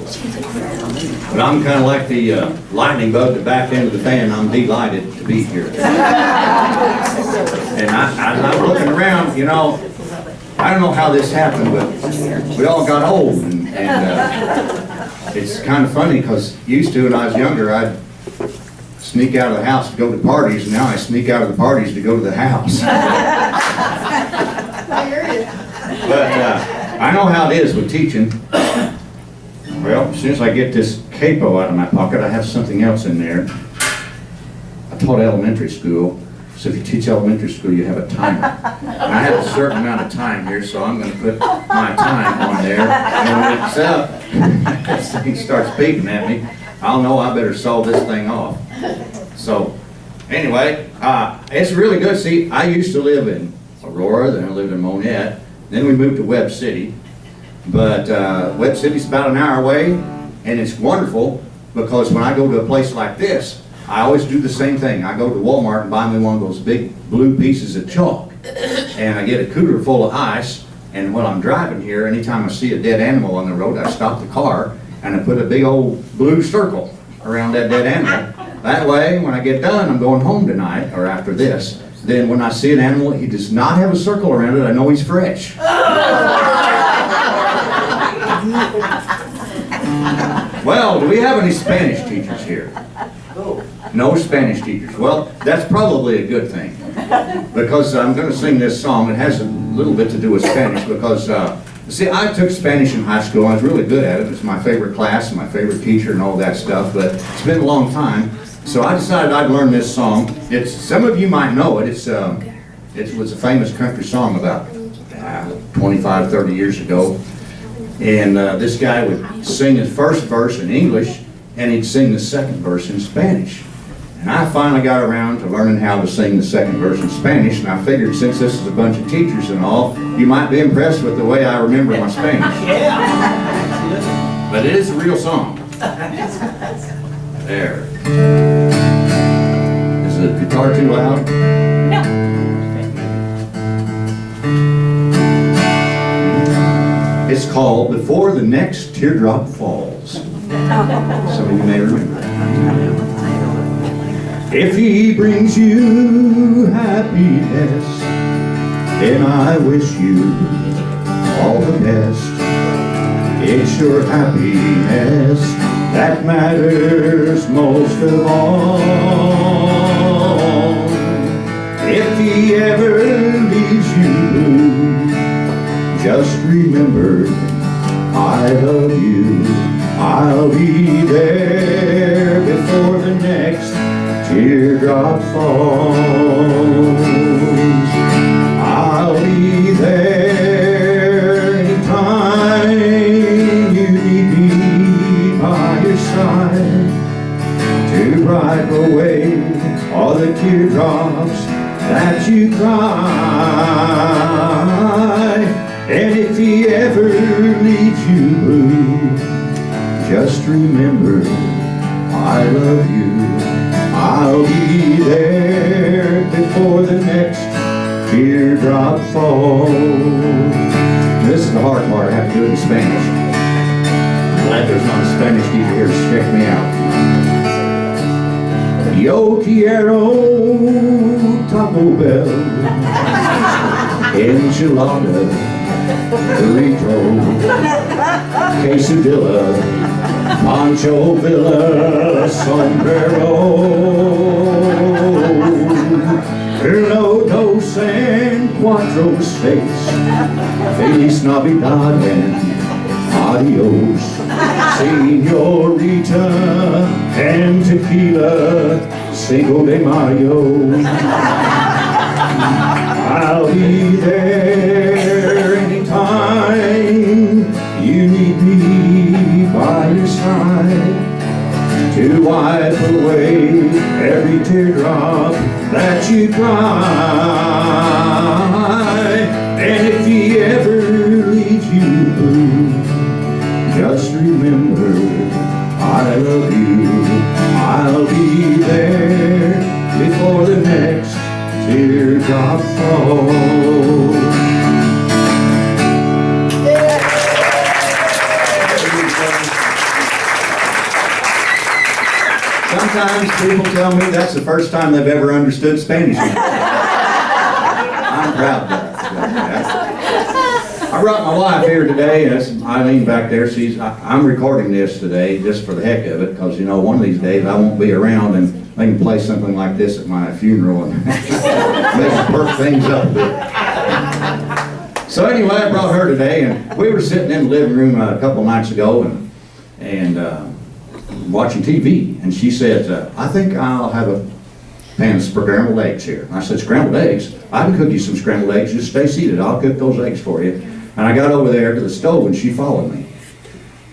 But I'm kind of like the lightning bug that backed into the fan. I'm delighted to be here. And I'm looking around, you know, I don't know how this happened, but we all got old. And it's kind of funny because used to when I was younger, I'd sneak out of the house to go to parties, and now I sneak out of the parties to go to the house. But I know how it is with teaching. Well, as soon as I get this capo out of my pocket, I have something else in there. I taught elementary school, so if you teach elementary school, you have a timer. I have a certain amount of time here, so I'm going to put my time on there. And when it's up, this thing starts beeping at me, I'll know I better solve this thing off. So, anyway, it's really good. See, I used to live in Aurora, then I lived in Monette, then we moved to Webb City. But Webb City's about an hour away, and it's wonderful because when I go to a place like this, I always do the same thing. I go to Walmart and buy me one of those big blue pieces of chalk, and I get a cooler full of ice, and while I'm driving here, anytime I see a dead animal on the road, I stop the car, and I put a big old blue circle around that dead animal. That way, when I get done, I'm going home tonight, or after this, then when I see an animal, he does not have a circle around it, I know he's fresh. Well, do we have any Spanish teachers here? No Spanish teachers. Well, that's probably a good thing. Because I'm going to sing this song. It has a little bit to do with Spanish because, see, I took Spanish in high school. I was really good at it. It was my favorite class and my favorite teacher and all that stuff. But it's been a long time. So I decided I'd learn this song. Some of you might know it. It was a famous country song about 25, 30 years ago. And this guy would sing his first verse in English, and he'd sing the second verse in Spanish. And I finally got around to learning how to sing the second verse in Spanish, and I figured since this is a bunch of teachers and all, you might be impressed with the way I remember my Spanish. Yeah. But it is a real song. There. Is the guitar too loud? No. It's called Before the Next Teardrop Falls. Some of you may remember it. If he brings you happiness, then I wish you all the best. It's your happiness that matters most of all. If he ever leaves you blue, just remember, I love you. I'll be there before the next teardrop falls. I'll be there anytime you need me by your side to wipe away all the teardrops that you cry. And if he ever leaves you blue, just remember, I love you. I'll be there before the next teardrop falls. This is the hard part. I have to do it in Spanish. I'm glad there's not a Spanish teacher here to check me out. Yo quiero Taco Bell, enchilada, burrito, quesadilla, Pancho Villa, sombrero, lodos and cuatro steaks, Feliz Navidad and adios, señorita and tequila, Cinco de Mayo. I'll be there anytime you need me by your side to wipe away every teardrop that you cry. And if he ever leaves you blue, just remember, I love you. I'll be there before the next teardrop falls. Sometimes people tell me that's the first time they've ever understood Spanish. I'm proud of that. I brought my wife here today. That's Eileen back there. I'm recording this today just for the heck of it, because, you know, one of these days I won't be around and they can play something like this at my funeral and maybe perk things up a bit. So anyway, I brought her today, and we were sitting in the living room a couple nights ago and watching TV, and she said, I think I'll have a pan of scrambled eggs here. And I said, scrambled eggs? I can cook you some scrambled eggs. Just stay seated. I'll cook those eggs for you. And I got over there to the stove, and she followed me.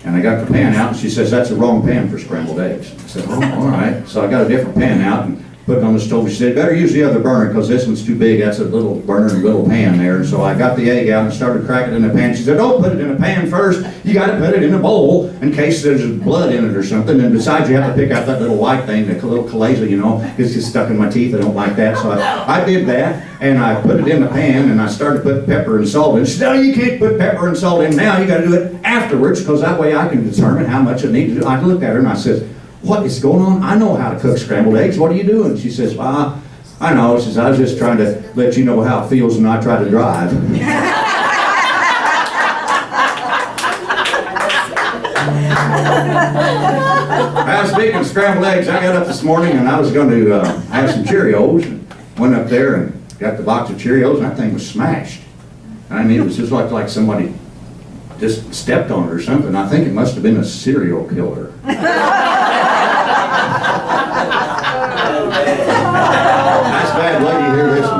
And I got the pan out, and she says, that's the wrong pan for scrambled eggs. I said, oh, all right. So I got a different pan out and put it on the stove. She said, better use the other burner, because this one's too big. That's a little burner and a little pan there. And so I got the egg out and started cracking it in the pan. She said, don't put it in a pan first. You got to put it in a bowl in case there's blood in it or something. And besides, you have to pick out that little white thing, the little chalaza, you know. It's just stuck in my teeth. I don't like that. So I did that, and I put it in the pan, and I started putting pepper and salt in. She said, no, you can't put pepper and salt in now. You got to do it afterwards, because that way I can determine how much it needs to do. I looked at her and I said, what is going on? I know how to cook scrambled eggs. What are you doing? She says, well, I know. She says, I was just trying to let you know how it feels when I try to drive. Speaking of scrambled eggs, I got up this morning and I was going to have some Cheerios. And went up there and got the box of Cheerios, and that thing was smashed. I mean, it was just like somebody just stepped on it or something. I think it must have been a serial killer. Nice bad lady here, listen.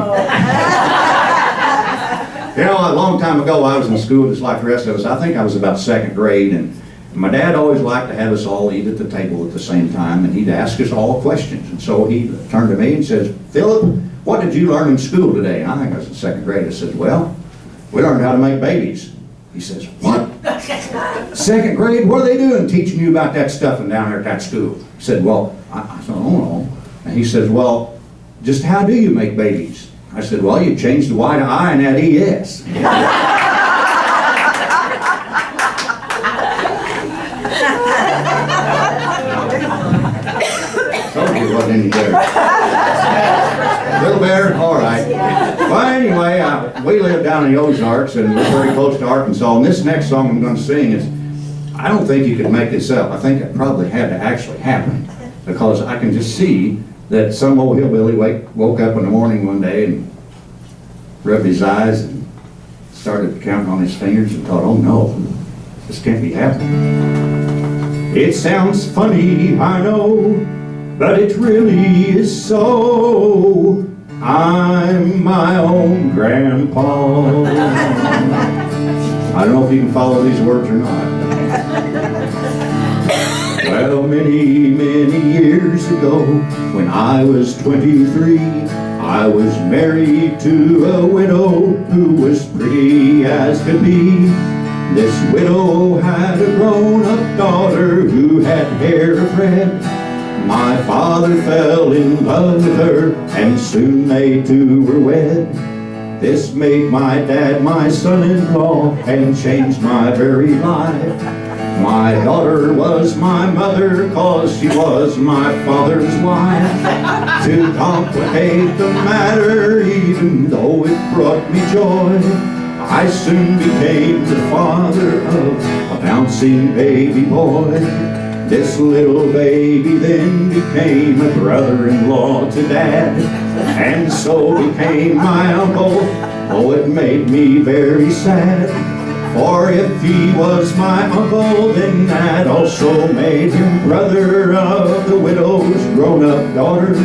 You know, a long time ago I was in school just like the rest of us. I think I was about second grade, and my dad always liked to have us all eat at the table at the same time, and he'd ask us all questions. And so he turned to me and says, Philip, what did you learn in school today? And I think I was in second grade. I said, well, we learned how to make babies. He says, what? Second grade? What are they doing teaching you about that stuff and down there at that school? I said, well, I said, oh no. And he says, well, just how do you make babies? I said, well, you change the Y to I and add ES. Told you it wasn't any better. A little better? All right. Well, anyway, we live down in the Ozarks, and we're very close to Arkansas, and this next song I'm going to sing is, I don't think you could make this up. I think it probably had to actually happen, because I can just see that some old hillbilly woke up in the morning one day and rubbed his eyes and started counting on his fingers and thought, oh no, this can't be happening. It sounds funny, I know, but it really is so. I'm my own grandpa. I don't know if you can follow these words or not. Well, many, many years ago, when I was 23, I was married to a widow who was pretty as could be. This widow had a grown-up daughter who had hair of red. My father fell in love with her, and soon they two were wed. This made my dad my son-in-law and changed my very life. My daughter was my mother, 'cause she was my father's wife. To complicate the matter, even though it brought me joy, I soon became the father of a bouncing baby boy. This little baby then became a brother-in-law to Dad, and so became my uncle. Oh, it made me very sad, for if he was my uncle, then that also made him brother of the widow's grown-up daughter,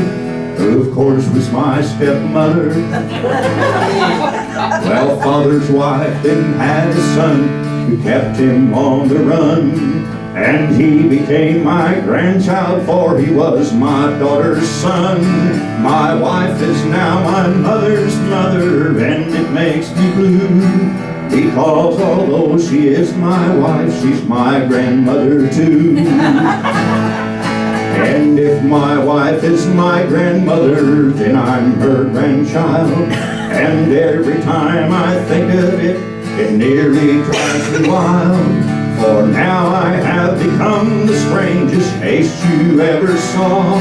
who of course was my stepmother. Well, father's wife then had a son who kept him on the run, and he became my grandchild, for he was my daughter's son. My wife is now my mother's mother, and it makes me blue, because although she is my wife, she's my grandmother too. And if my wife is my grandmother, then I'm her grandchild. And every time I think of it, it nearly drives me wild. For now I have become the stranger strangest face you ever saw.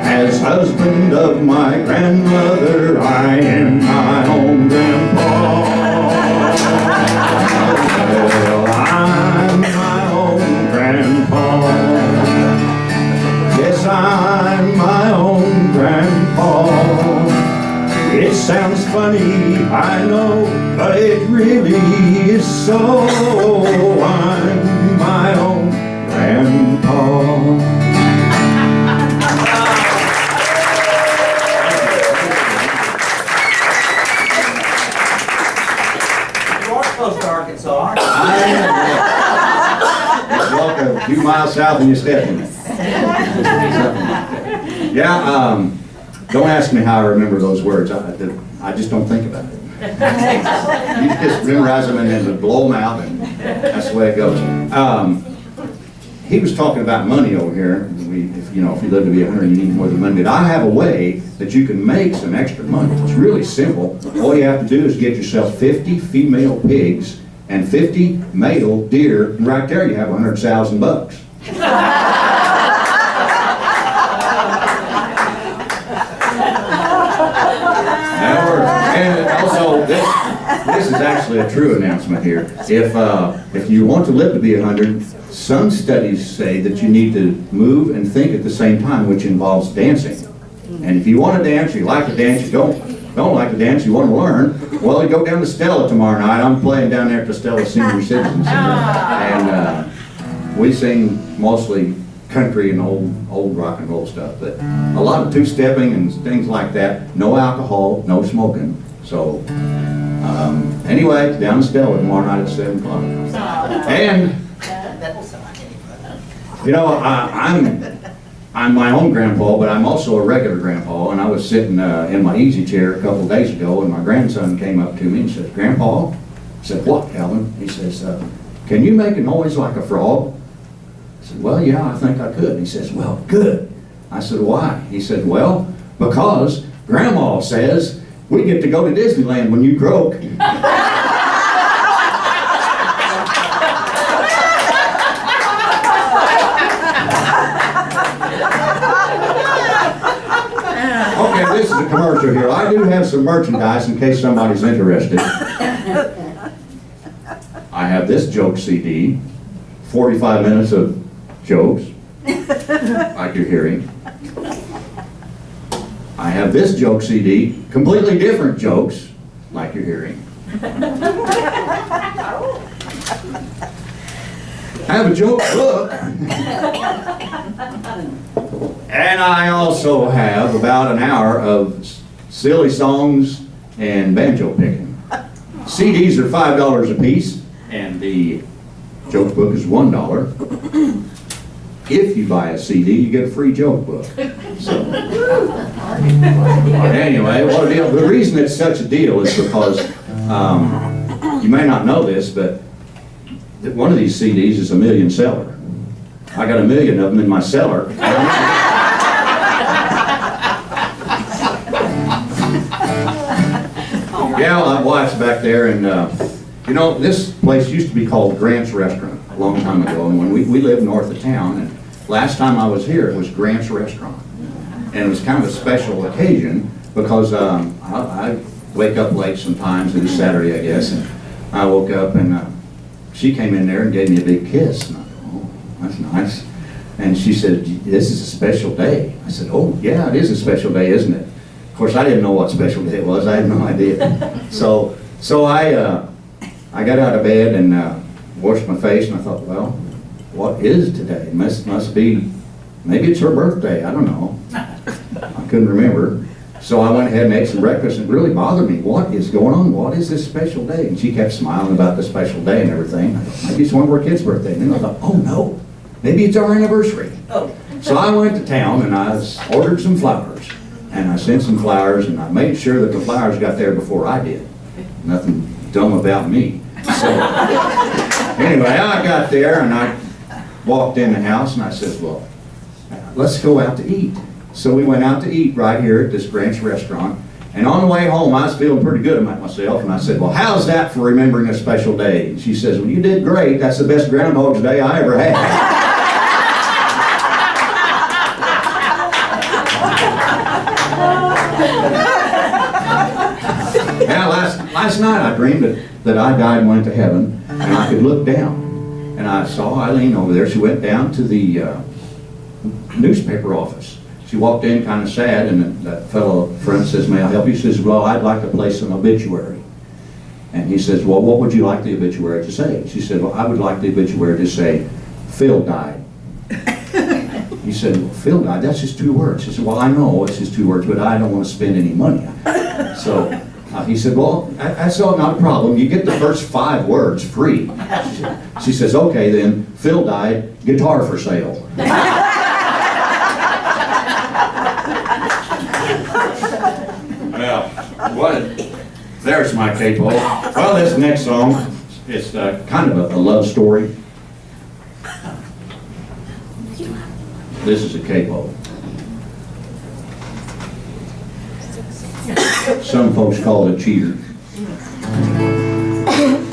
As husband of my grandmother, I am my own grandpa. Well, I'm my own grandpa. Yes, I'm my own grandpa. It sounds funny, I know, but it really is so. I'm my own grandpa. Close to Arkansas, aren't you? Just walk a few miles south and you step in it. Yeah, don't ask me how I remember those words. I just don't think about it. You just memorize them and then blow them out, and that's the way it goes. He was talking about money over here. If you live to be 100, you need more than money. But I have a way that you can make some extra money. It's really simple. All you have to do is get yourself 50 female pigs and 50 male deer, and right there you have 100,000 bucks. That works. And also, this is actually a true announcement here. If you want to live to be 100, some studies say that you need to move and think at the same time, which involves dancing. And if you want to dance, you like to dance, you don't like to dance, you want to learn, well, you go down to Stella tomorrow night. I'm playing down there at the Stella Senior Citizen Center. And we sing mostly country and old rock and roll stuff, but a lot of two-stepping and things like that. No alcohol, no smoking. So anyway, down to Stella tomorrow night at 7 o'clock. And I'm my own grandpa, but I'm also a regular grandpa, and I was sitting in my easy chair a couple of days ago, and my grandson came up to me and said, "Grandpa," I said, "What, Calvin?" He says, "Can you make a noise like a frog?" I said, "Well, yeah, I think I could." He says, "Well, good." I said, "Why?" He said, "Well, because Grandma says we get to go to Disneyland when you croak." Okay, this is a commercial here. I do have some merchandise in case somebody's interested. I have this joke CD, 45 minutes of jokes, like you're hearing. I have this joke CD, completely different jokes, like you're hearing. I have a joke book. And I also have about an hour of silly songs and banjo picking. CDs are $5 a piece, and the joke book is $1. If you buy a CD, you get a free joke book. So, anyway, what a deal. The reason it's such a deal is because, you may not know this, but one of these CDs is a million seller. I got 1 million of them in my cellar. Yeah, my wife's back there, and this place used to be called Grant's Restaurant a long time ago, and when we lived north of town, and last time I was here, it was Grant's Restaurant, and it was kind of a special occasion because I wake up late sometimes. It was Saturday, I guess, and I woke up, and she came in there and gave me a big kiss, and I thought, "Oh, that's nice." And she said, "This is a special day." I said, "Oh, yeah, it is a special day, isn't it?" Of course, I didn't know what special day it was. I had no idea. So I got out of bed and washed my face, and I thought, well, what is today? Must be, maybe it's her birthday. I don't know. I couldn't remember. So I went ahead and ate some breakfast, and it really bothered me. What is going on? What is this special day? And she kept smiling about the special day and everything. I thought, maybe it's one of our kids' birthday. And then I thought, oh no, maybe it's our anniversary. So I went to town and I ordered some flowers. And I sent some flowers, and I made sure that the flowers got there before I did. Nothing dumb about me. So anyway, I got there and I walked in the house and I said, well, let's go out to eat. So we went out to eat right here at this Grant's Restaurant. And on the way home, I was feeling pretty good about myself. And I said, well, how's that for remembering a special day? And she says, well, you did great. That's the best Groundhog's Day I ever had. last night I dreamed that I died and went to heaven, and I could look down. And I saw Eileen over there. She went down to the newspaper office. She walked in kind of sad, and that fellow friend says, "May I help you?" She says, "Well, I'd like to place an obituary." And he says, "Well, what would you like the obituary to say?" She said, "Well, I would like the obituary to say, Phil died." He said, "Well, Phil died, that's just 2 words." She said, "Well, I know it's just 2 words, but I don't want to spend any money." So he said, "Well, that's all not a problem. You get the first 5 words free." She says, "Okay then, Phil died, guitar for sale." Well, what? There's my capo. Well, this next song is kind of a love story. This is a capo. Some folks call it a cheater.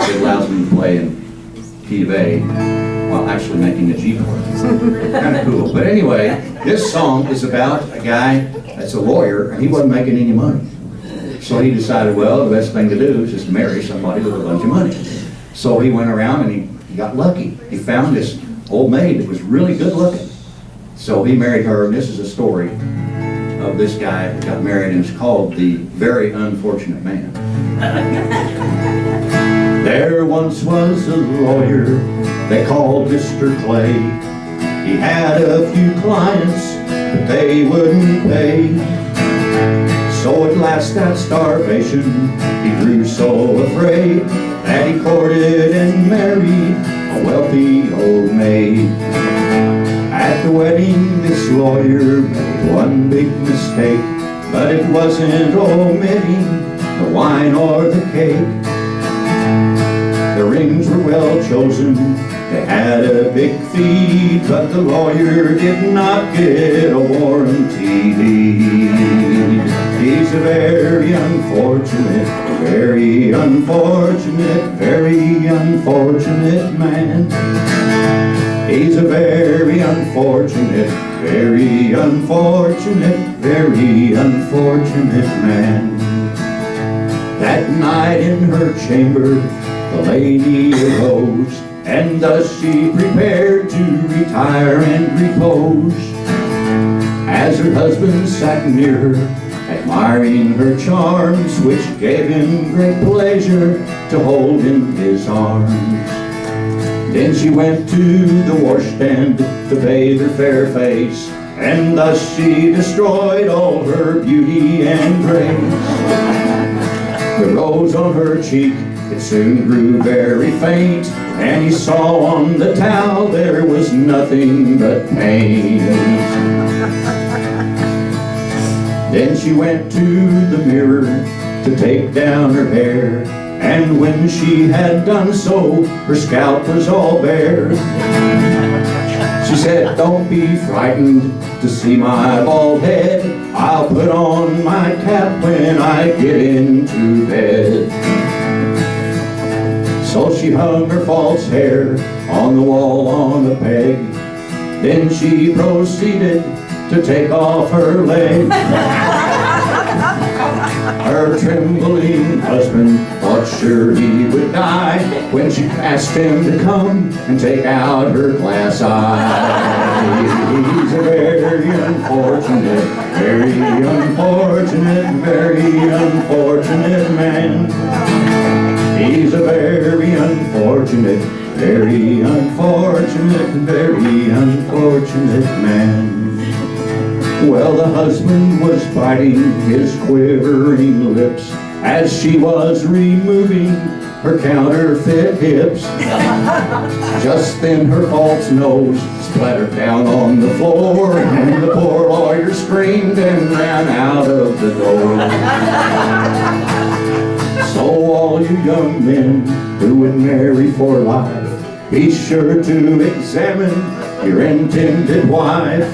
It allows me to play in key of A while actually making a G chord. Kind of cool. But anyway, this song is about a guy that's a lawyer, and he wasn't making any money. So he decided, well, the best thing to do is just marry somebody with a bunch of money. So he went around and he got lucky. He found this old maid that was really good looking. So he married her, and this is a story of this guy who got married, and it's called The Very Unfortunate Man. There once was a lawyer they called Mr. Clay. He had a few clients, but they wouldn't pay. So at last at starvation, he grew so afraid that he courted and married a wealthy old maid. At the wedding, this lawyer made one big mistake, but it wasn't omitting the wine or the cake. The rings were well chosen, they had a big fee, but the lawyer did not get a warranty deed. He's a very unfortunate, very unfortunate, very unfortunate man. He's a very unfortunate, very unfortunate, very unfortunate man. That night in her chamber, the lady arose, and thus she prepared to retire and repose. As her husband sat near her, admiring her charms, which gave him great pleasure to hold in his arms. Then she went to the washstand to bathe her fair face, and thus she destroyed all her beauty and grace. The rose on her cheek, it soon grew very faint, and he saw on the towel there was nothing but paint. Then she went to the mirror to take down her hair, and when she had done so, her scalp was all bare. She said, "Don't be frightened to see my bald head. I'll put on my cap when I get into bed." So she hung her false hair on the wall on a peg. Then she proceeded to take off her leg. Her trembling husband thought sure he would die when she asked him to come and take out her glass eye. He's a very unfortunate, very unfortunate, very unfortunate man. He's a very unfortunate, very unfortunate, very unfortunate man. Well, the husband was biting his quivering lips as she was removing her counterfeit hips. Just then her false nose splattered down on the floor, and the poor lawyer screamed and ran out of the door. So all you young men who would marry for life, be sure to examine your intended wife.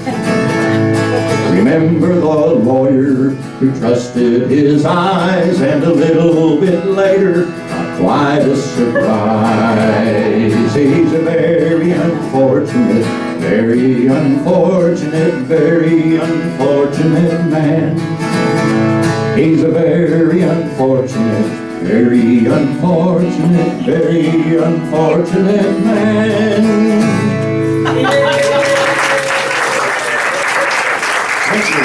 Remember the lawyer who trusted his eyes, and a little bit later got quite a surprise. He's a very unfortunate, very unfortunate, very unfortunate man. He's a very unfortunate, very unfortunate man. Thank you.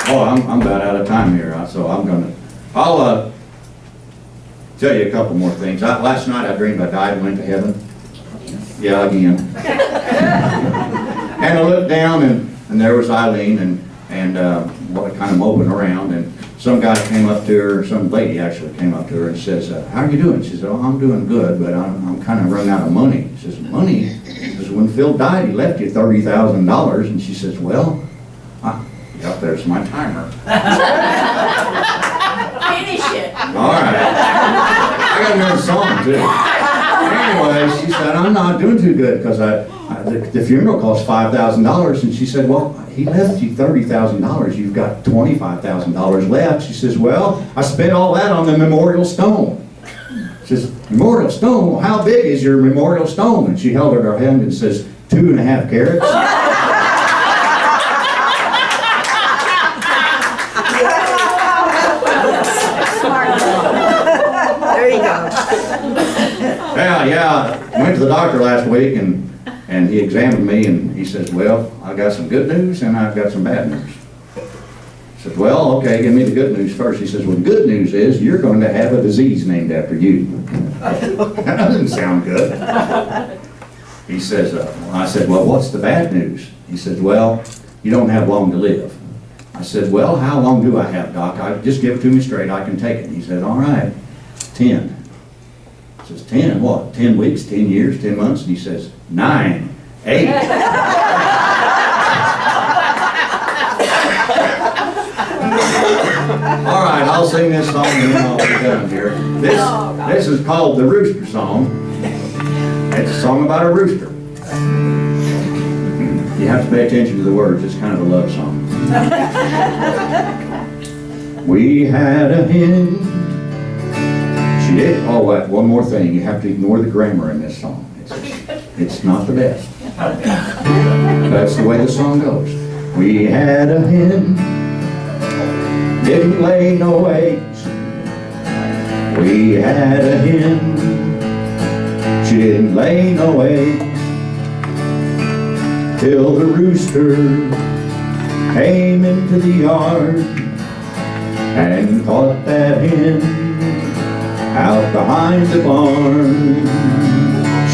Oh, I'm about out of time here, so I'll tell you a couple more things. Last night I dreamed I died and went to heaven. Yeah, again. And I looked down and there was Eileen and kind of moping around, and some guy came up to her, some lady actually came up to her and says, how are you doing? She said, oh, I'm doing good, but I'm kind of running out of money. She says, money? Because when Phil died, he left you $30,000. And she says, well, yep, there's my timer. Finish it. All right. I got another song too. Anyway, she said, I'm not doing too good because the funeral cost $5,000. And she said, well, he left you $30,000. You've got $25,000 left. She says, well, I spent all that on the memorial stone. She says, memorial stone? Well, how big is your memorial stone? And she held out her hand and says, 2.5 carats. There you go. Yeah. I went to the doctor last week and he examined me and he says, well, I got some good news and I've got some bad news. I said, well, okay, give me the good news first. He says, well, the good news is you're going to have a disease named after you. That doesn't sound good. He says, I said, well, what's the bad news? He says, well, you don't have long to live. I said, well, how long do I have, Doc? Just give it to me straight, I can take it. He said, all right, 10. He says, 10, what? 10 weeks, 10 years, 10 months? And he says, 9, 8. All right, I'll sing this song and then I'll be done here. This is called the Rooster Song. It's a song about a rooster. You have to pay attention to the words. It's kind of a love song. We had a hen. She did. Oh, one more thing. You have to ignore the grammar in this song. It's not the best. That's the way the song goes. We had a hen. Didn't lay no eggs. We had a hen. She didn't lay no eggs. Till the rooster came into the yard and caught that hen out behind the barn.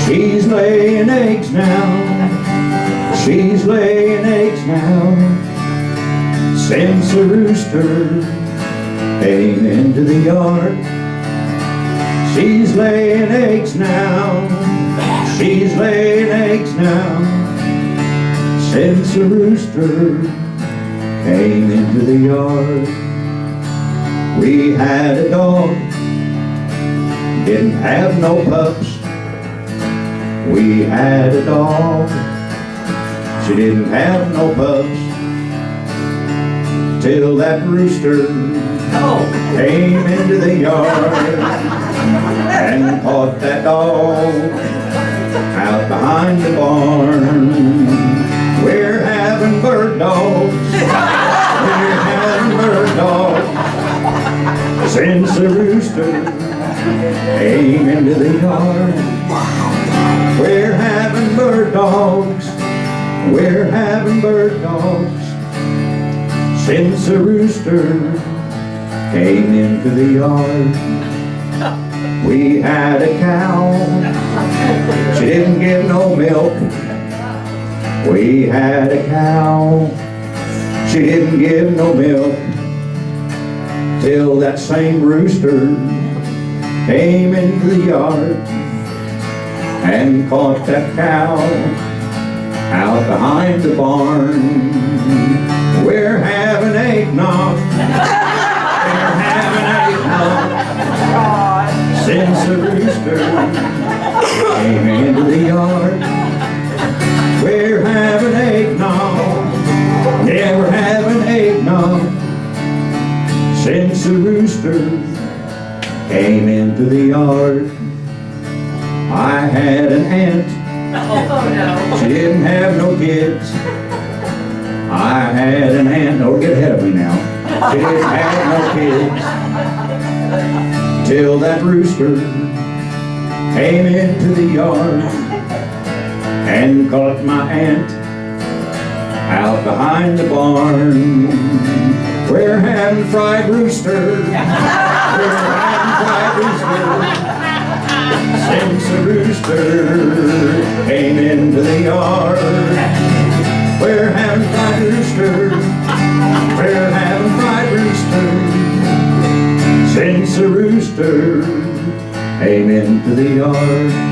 She's laying eggs now. She's laying eggs now. Since the rooster came into the yard. She's laying eggs now. She's laying eggs now. Since the rooster came into the yard. We had a dog, didn't have no pups. We had a dog, she didn't have no pups. Till that rooster came into the yard and caught that dog out behind the barn. We're having bird dogs. We're having bird dogs. Since the rooster came into the yard. We're having bird dogs. We're having bird dogs. Since the rooster came into the yard. We had a cow. She didn't give no milk. We had a cow, she didn't give no milk. Till that same rooster came into the yard and caught that cow out behind the barn. We're having eggnog. We're having eggnog. Since the rooster came into the yard. We're having eggnog. Yeah, we're having eggnog. Since the rooster came into the yard. I had an aunt. She didn't have no kids. I had an aunt. Don't get ahead of me now. didn't have no kids, till that rooster came into the yard and caught my aunt out behind the barn. We're having fried rooster, we're having fried rooster, since the rooster came into the yard. We're having fried rooster, we're having fried rooster, since the rooster came into the yard.